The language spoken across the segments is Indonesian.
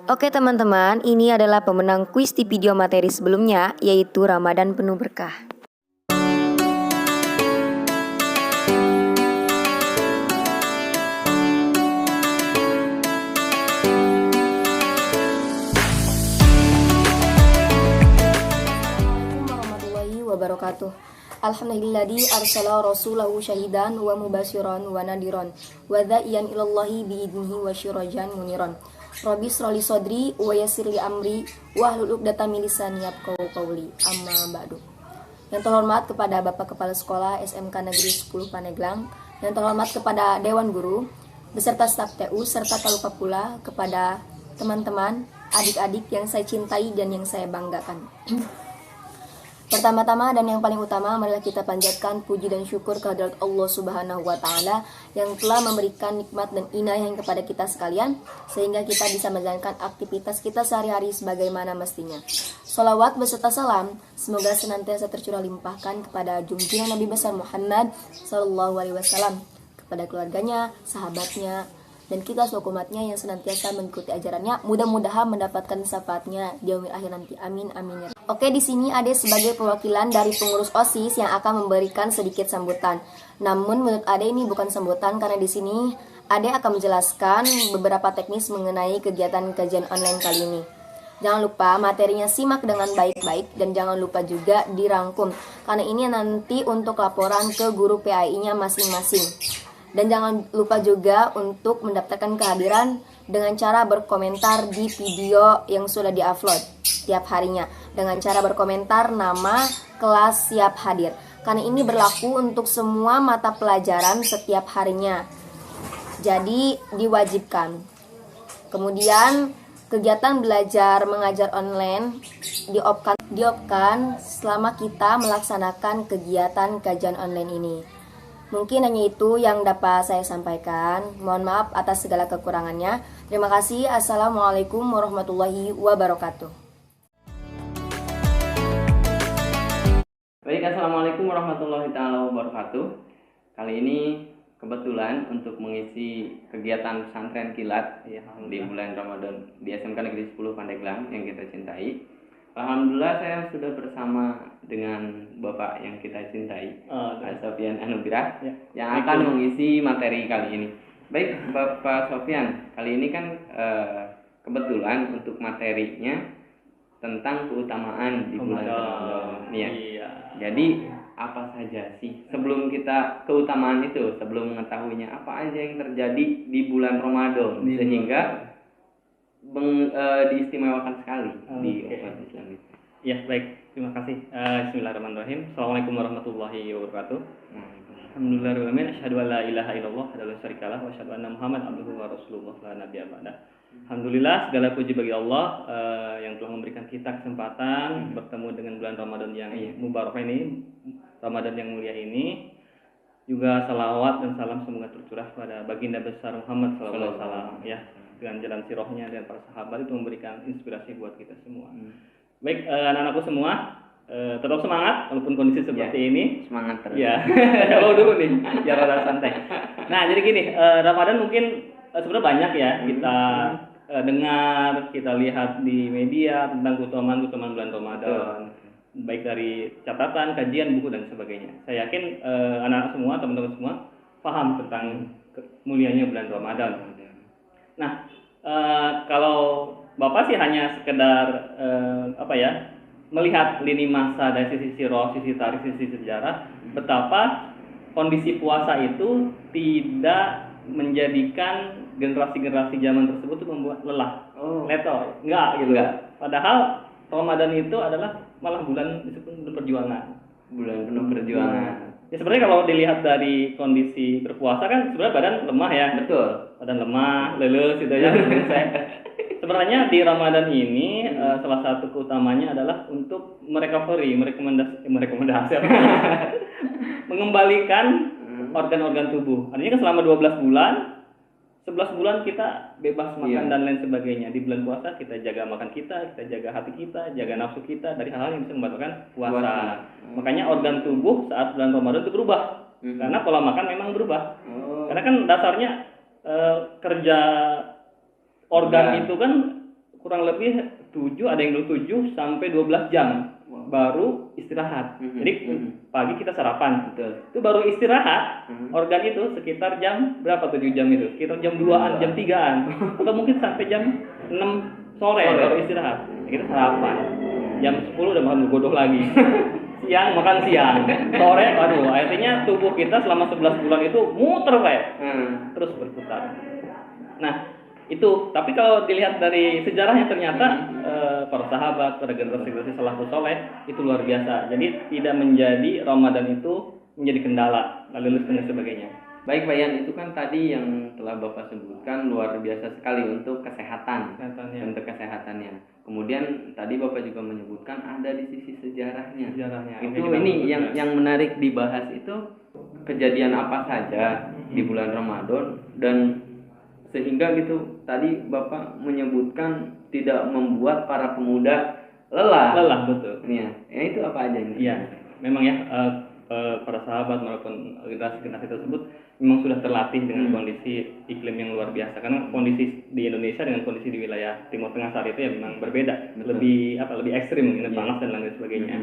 Oke teman-teman, ini adalah pemenang kuis di video materi sebelumnya, yaitu Ramadan Penuh Berkah. Assalamualaikum warahmatullahi wabarakatuh. Alhamdulilladzi arsala rasulahu syahidan wa mubasyiran wa nadiran wa da'iyan ilallahi biidnihi wa syirajan muniran. Rabbi shrali sodri wa yassirli amri wahlul 'uqdatam min lisani yafqahu qawli. Amma ba'du. Yang terhormat kepada Bapak Kepala Sekolah SMK Negeri 10 Pandeglang, yang terhormat kepada Dewan Guru beserta staf TU, serta tak lupa pula kepada teman-teman, adik-adik yang saya cintai dan yang saya banggakan. Pertama-tama dan yang paling utama, marilah kita panjatkan puji dan syukur kehadirat Allah Subhanahu wa Ta'ala yang telah memberikan nikmat dan inayah kepada kita sekalian, sehingga kita bisa menjalankan aktivitas kita sehari-hari sebagaimana mestinya. Sholawat beserta salam semoga senantiasa tercurah limpahkan kepada junjungan Nabi besar Muhammad Sallallahu Alaihi Wasallam, kepada keluarganya, sahabatnya, dan kita seluruh umatnya yang senantiasa mengikuti ajarannya. Mudah-mudahan mendapatkan syafaatnya di yaumil akhir nanti. Amin amin. Oke, di sini Ade sebagai perwakilan dari pengurus OSIS yang akan memberikan sedikit sambutan. Namun menurut Ade ini bukan sambutan, karena di sini Ade akan menjelaskan beberapa teknis mengenai kegiatan kajian online kali ini. Jangan lupa materinya simak dengan baik-baik dan jangan lupa juga dirangkum, karena ini nanti untuk laporan ke guru PAI-nya masing-masing. Dan jangan lupa juga untuk mendaftarkan kehadiran dengan cara berkomentar di video yang sudah diupload setiap harinya, dengan cara berkomentar nama, kelas, siap hadir. Karena ini berlaku untuk semua mata pelajaran setiap harinya, jadi diwajibkan. Kemudian kegiatan belajar mengajar online diopkan selama kita melaksanakan kegiatan kajian online ini. Mungkin hanya itu yang dapat saya sampaikan. Mohon maaf atas segala kekurangannya. Terima kasih. Assalamualaikum warahmatullahi wabarakatuh. Baik, assalamualaikum warahmatullahi wabarakatuh. Kali ini kebetulan untuk mengisi kegiatan pesantren kilat di bulan Ramadan di SMK Negeri 10 Pandeglang yang kita cintai. Alhamdulillah saya sudah bersama dengan Bapak yang kita cintai, Pak Sofyan Anugrah, yang akan mengisi materi kali ini. Baik, Bapak Sofyan, kali ini kan kebetulan untuk materinya tentang keutamaan di bulan Ramadan. Iya. Jadi apa saja sih sebelum kita keutamaan itu, sebelum mengetahuinya apa aja yang terjadi di bulan Ramadan sehingga diistimewakan sekali di umat Islam itu. Ya, baik, terima kasih. Bismillahirrahmanirrahim. Assalamualaikum warahmatullahi wabarakatuh. Alhamdulillahirrahmanirrahim. Asyhadu an la ilaha illallah wa la syarikalah wa asyhadu anna Muhammad abduhu wa rasulullah la nabiyya ba'dah. Alhamdulillah, segala puji bagi Allah yang telah memberikan kita kesempatan bertemu dengan bulan Ramadan yang mubarak ini, Ramadan yang mulia ini. Juga salawat dan salam semoga tercurah pada baginda besar Muhammad sallallahu alaihi wasallam, ya. Dengan jalan sirohnya dan para sahabat itu memberikan inspirasi buat kita semua. Baik, anak-anakku semua, tetap semangat walaupun kondisi seperti ini. Semangat terus. Ya, kalau dulu nih, biar rada santai. Nah, jadi gini, Ramadan mungkin sebenarnya banyak ya kita dengar, kita lihat di media tentang keutamaan bulan Ramadan. Baik dari catatan, kajian, buku dan sebagainya. Saya yakin anak-anak semua, teman-teman semua paham tentang mulianya bulan Ramadan. Nah, kalau Bapak sih hanya sekedar melihat lini masa dari sisi sirah, sisi tarikh, sisi sejarah, betapa kondisi puasa itu tidak menjadikan generasi-generasi zaman tersebut itu membuat lelah, letol, enggak gitu. Padahal Ramadan itu adalah malah bulan penuh perjuangan. Bulan penuh perjuangan. Ya sebenarnya kalau dilihat dari kondisi berpuasa kan sebenarnya badan lemah ya. Betul. Badan lemah, leles gitu ya. Sebenarnya di Ramadan ini salah satu keutamanya adalah untuk merekomendasi mengembalikan organ-organ tubuh. Artinya kan selama 12 bulan 11 bulan kita bebas makan dan lain sebagainya. Di bulan puasa kita jaga makan kita jaga hati kita, jaga nafsu kita dari hal-hal yang bisa membatalkan puasa. Makanya organ tubuh saat bulan Ramadan itu berubah. Karena pola makan memang berubah. Karena kan dasarnya kerja organ itu kan kurang lebih 7, ada yang 7 sampai 12 jam baru istirahat. Jadi pagi kita sarapan, itu baru istirahat. Organ itu sekitar jam berapa 7 jam itu? Sekitar jam 2-an, jam 3-an, atau mungkin sampai jam 6 sore baru istirahat. Kita sarapan. Jam 10 udah makan godoh lagi. Siang makan siang. Sore aduh, artinya tubuh kita selama 11 bulan itu muter kayak. Terus berputar. Nah, itu. Tapi kalau dilihat dari sejarahnya ternyata para sahabat, para generasi salafus saleh itu luar biasa. Jadi tidak menjadi Ramadan itu menjadi kendala, lalu dan sebagainya. Baik Pak Yan, itu kan tadi yang telah Bapak sebutkan luar biasa sekali untuk kesehatan. Untuk kesehatannya. Kemudian tadi Bapak juga menyebutkan ada di sisi sejarahnya. Itu ini yang menarik dibahas itu kejadian apa saja di bulan Ramadan, dan sehingga gitu tadi Bapak menyebutkan tidak membuat para pemuda lelah. Betul. Ya itu apa aja ini? Iya, memang ya para sahabat maupun generasi tersebut memang sudah terlatih dengan kondisi iklim yang luar biasa, karena kondisi di Indonesia dengan kondisi di wilayah Timur Tengah saat itu ya memang berbeda. Betul. lebih ekstrim, panas dan lain sebagainya.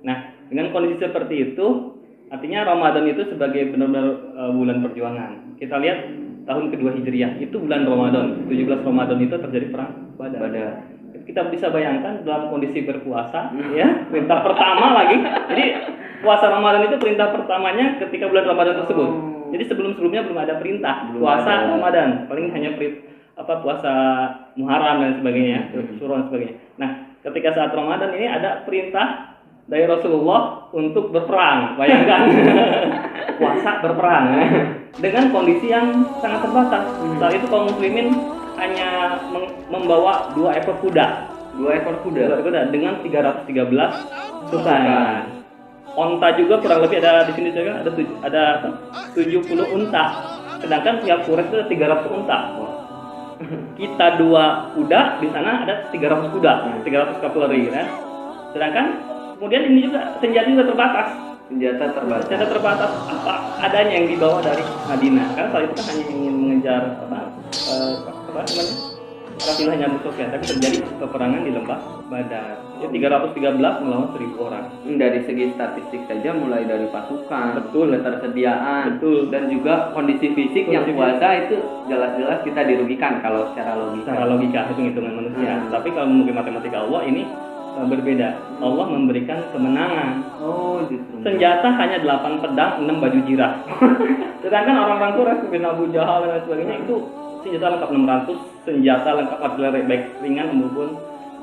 Nah, dengan kondisi seperti itu artinya Ramadan itu sebagai benar-benar bulan perjuangan. Kita lihat tahun kedua Hijriah itu bulan Ramadan, 17 Ramadan itu terjadi perang Badar. Kita bisa bayangkan dalam kondisi berpuasa, ya, perintah pertama lagi. Jadi puasa Ramadan itu perintah pertamanya ketika bulan Ramadan tersebut. Jadi sebelum-sebelumnya belum ada perintah puasa Ramadan, paling hanya puasa Muharram dan sebagainya, Syuro dan sebagainya. Nah, ketika saat Ramadan ini ada perintah dari Rasulullah untuk berperang. Bayangkan puasa berperang dengan kondisi yang sangat terbatas. Saat itu kaum muslimin hanya membawa 2 ekor kuda. 2 ekor kuda dengan 313 pasukan. Onta juga kurang lebih ada di sini juga ada 70 unta. Sedangkan tiap Quraisy itu ada 300 unta. Kita 2 kuda, di sana ada 300 kuda, 300 kavaleri kan. Sedangkan kemudian ini juga senjata juga terbatas. Senjata terbatas apa adanya yang dibawa dari Madinah. Karena saat itu kan hanya ingin mengejar kabilahnya Abu Sufyan, tapi terjadi peperangan di lembah Badar. Jadi 313 melawan 1000 orang. Dari segi statistik saja, mulai dari pasukan, ketersediaan, dan juga kondisi fisik yang puasa itu jelas-jelas kita dirugikan kalau secara logika hitung-hitungan manusia. Tapi kalau mungkin matematika Allah ini berbeda. Allah memberikan kemenangan. Justru. Senjata hanya 8 pedang, 6 baju jirah. Sedangkan orang-orang Quraisy seperti Abu Jahal dan sebagainya itu senjata lengkap 600, senjata lengkap artileri baik ringan maupun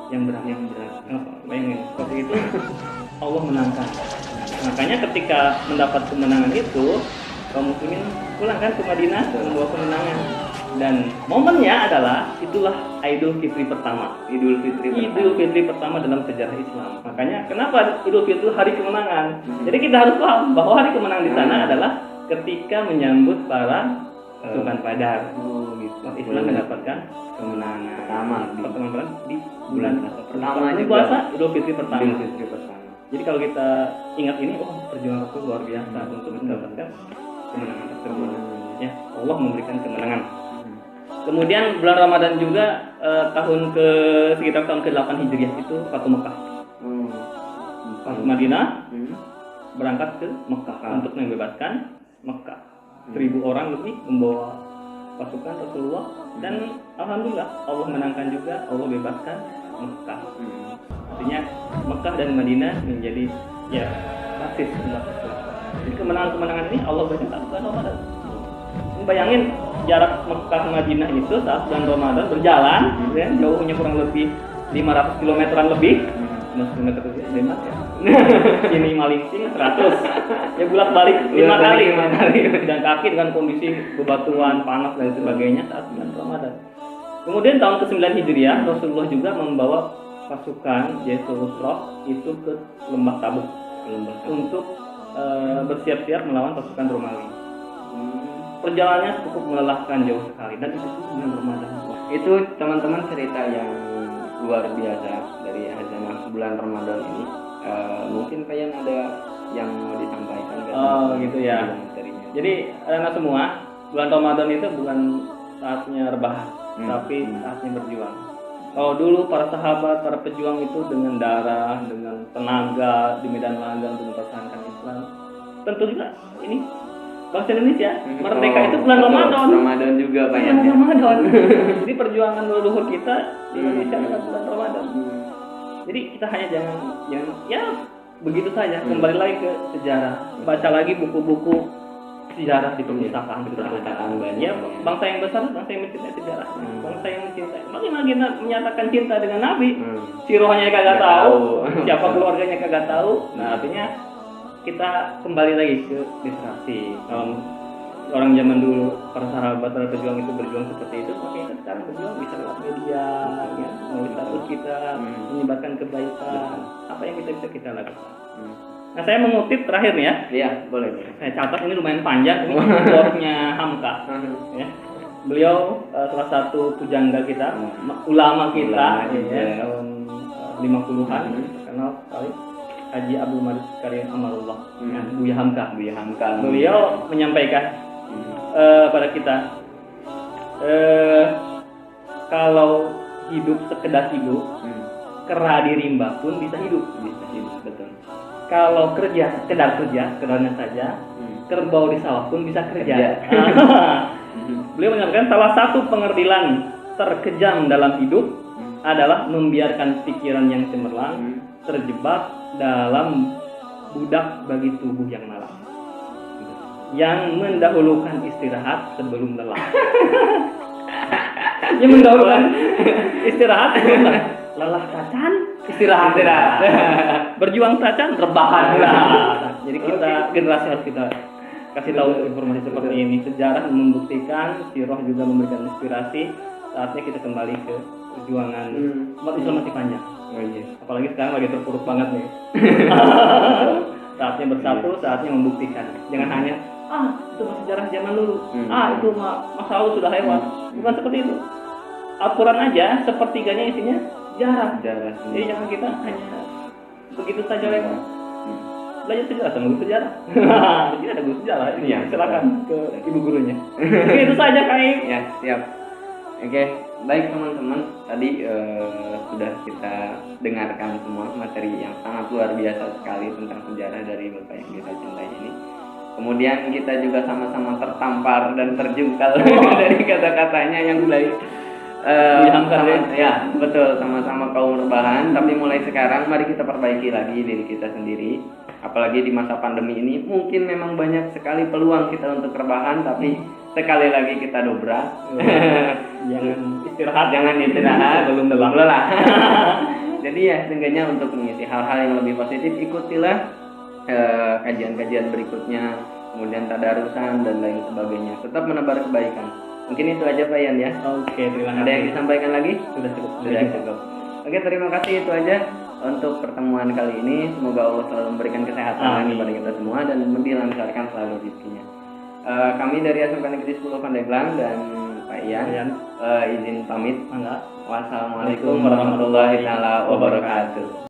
yang berat. Bayangin seperti itu Allah menangkan. Makanya ketika mendapat kemenangan itu kaum muslimin pulang kan ke Madinah membawa kemenangan. Dan momennya adalah itulah Idul Fitri pertama. Idul Fitri pertama dalam sejarah Islam. Makanya kenapa Idul Fitri itu hari kemenangan? Jadi kita harus paham bahwa hari kemenangan di sana adalah ketika menyambut para pasukan Badar. Umat Islam mendapatkan kemenangan pertama di bulan pertama puasa Idul Fitri pertama. Jadi kalau kita ingat ini, perjuangan Rasul luar biasa untuk mendapatkan kemenangan tersebut. Ya, Allah memberikan kemenangan. Kemudian bulan Ramadan juga sekitar tahun ke-8 Hijriah itu Fatu Mekah. Fatu Madinah berangkat ke Mekah untuk membebaskan Mekah. 1000 orang lebih membawa pasukan Rasulullah, dan alhamdulillah Allah menangkan juga, Allah bebaskan Mekah. Artinya Mekah dan Madinah menjadi basis umat Islam. Jadi kemenangan-kemenangan ini Allah berikan saat bulan Ramadan. Bayangin jarak Mekah Madinah itu saat bulan Ramadan berjalan, jauhnya kurang lebih 500 kilometeran lebih. 500 km lebih, hebat ya. Ini Malingping 100. Ya bolak-balik 5 kali. Dan kaki dengan kondisi bebatuan, panas dan sebagainya saat bulan Ramadan. Kemudian tahun ke-9 Hijriah Rasulullah juga membawa pasukan yaitu Usrah itu ke Lembah Tabuk untuk bersiap-siap melawan pasukan Romawi. Perjalanannya cukup melelahkan jauh sekali, dan itu bulan Ramadan. Itu teman-teman cerita yang luar biasa dari Hazanah bulan Ramadan ini. Mungkin Pak Yan ada yang mau disampaikan gitu ya. Jadi anak semua, bulan Ramadan itu bukan saatnya rebahan, tapi saatnya berjuang. Kalau dulu para sahabat, para pejuang itu dengan darah, dengan tenaga di medan laga untuk mempertahankan Islam. Tentu juga ini bangsa Indonesia merdeka itu bulan betul. Ramadan. Ramadan juga Pak ya. Bulan Ramadan. Jadi perjuangan leluhur kita di Indonesia adalah bulan Ramadan. Jadi kita hanya jangan ya begitu saja. Kembali lagi ke sejarah. Baca lagi buku-buku sejarah di perpustakaan. Ya, bangsa yang besar, bangsa yang mencintai sejarah. Bangsa yang mencintai. Bagaimana kita menyatakan cinta dengan Nabi? Sirohnya kagak tahu, siapa keluarganya kagak tahu. Nah, artinya kita kembali lagi ke literasi. Kalau orang zaman dulu para sahabat, para pejuang itu berjuang seperti itu, maka kita sekarang berjuang bisa lewat media, ya, melalui status kita, menyebarkan kebaikan. Apa yang kita lakukan? Nah, saya mengutip terakhir nih ya. Iya, boleh. Saya catat ini lumayan panjang, ini quote-nya Hamka. Ya. Beliau salah satu pujangga kita, ulama kita, ya, tahun 50-an, terkenal sekali. Haji Abdul Malik Karim Amarullah, Buya Hamka. Beliau menyampaikan pada kita, kalau hidup sekedar hidup, kera di rimba pun bisa hidup, betul. Kalau kerja, sekedarnya saja, kerbau di sawah pun bisa kerja. Beliau menyampaikan salah satu pengertian terkejam dalam hidup adalah membiarkan pikiran yang cemerlang terjebak dalam budak bagi tubuh yang malas, yang mendahulukan istirahat sebelum lelah. Yang mendahulukan istirahat sebelum lelah tacan, istirahat. Berjuang tacan, rebahan. Jadi kita generasi harus kita kasih tahu informasi seperti ini. Sejarah membuktikan, sirah juga memberikan inspirasi. Saatnya kita kembali ke perjuangan. Umat Islam masih panjang. Apalagi sekarang lagi terpuruk banget nih. Saatnya bersatu, saatnya membuktikan. Jangan hanya itu sejarah zaman dulu. Itu masa lalu sudah lewat. Bukan seperti itu. Al-Quran aja sepertiganya isinya sejarah. Jadi jangan kita hanya begitu saja lewat. Belajar sejarah sama guru sejarah. Jadi ada guru sejarah ini ya. Silakan ke ibu gurunya. Oke, itu saja Kak. Ya, siap. Oke, baik teman-teman. Tadi sudah kita dengarkan semua materi yang sangat luar biasa sekali tentang sejarah dari Bapak yang kita cintai ini. Kemudian kita juga sama-sama tertampar dan terjungkal dari kata-katanya yang baik. Ya, betul, sama-sama kaum rebahan. Tapi mulai sekarang mari kita perbaiki lagi diri kita sendiri. Apalagi di masa pandemi ini, mungkin memang banyak sekali peluang kita untuk rebahan, tapi sekali lagi kita dobrak. Jangan istirahat belum lelah. Jadi ya, seenggaknya untuk mengisi hal-hal yang lebih positif, ikutilah kajian-kajian berikutnya, kemudian tadarusan dan lain sebagainya. Tetap menebar kebaikan. Mungkin itu aja Pak Yan ya. Oke, terima kasih. Ada yang disampaikan lagi? Sudah cukup. Oke, terima kasih, itu aja untuk pertemuan kali ini. Semoga Allah selalu memberikan kesehatan kepada kita semua dan dilancarkan selalu rezekinya. Kami dari SMK Negeri 10 Pandeglang dan Pak Ian izin pamit. Wassalamualaikum warahmatullahi wabarakatuh.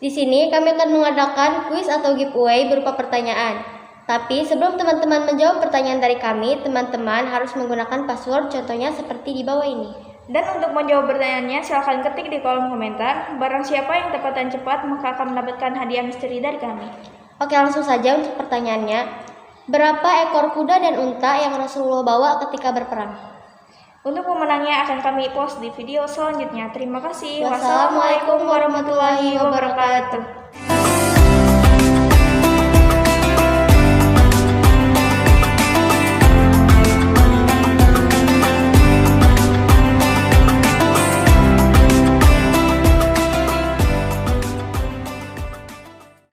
Di sini kami akan mengadakan kuis atau giveaway berupa pertanyaan. Tapi sebelum teman-teman menjawab pertanyaan dari kami, teman-teman harus menggunakan password, contohnya seperti di bawah ini. Dan untuk menjawab pertanyaannya, silahkan ketik di kolom komentar. Barang siapa yang tepat dan cepat, maka akan mendapatkan hadiah misteri dari kami. Oke, langsung saja untuk pertanyaannya. Berapa ekor kuda dan unta yang Rasulullah bawa ketika berperang? Untuk pemenangnya akan kami post di video selanjutnya. Terima kasih. Wassalamualaikum warahmatullahi wabarakatuh.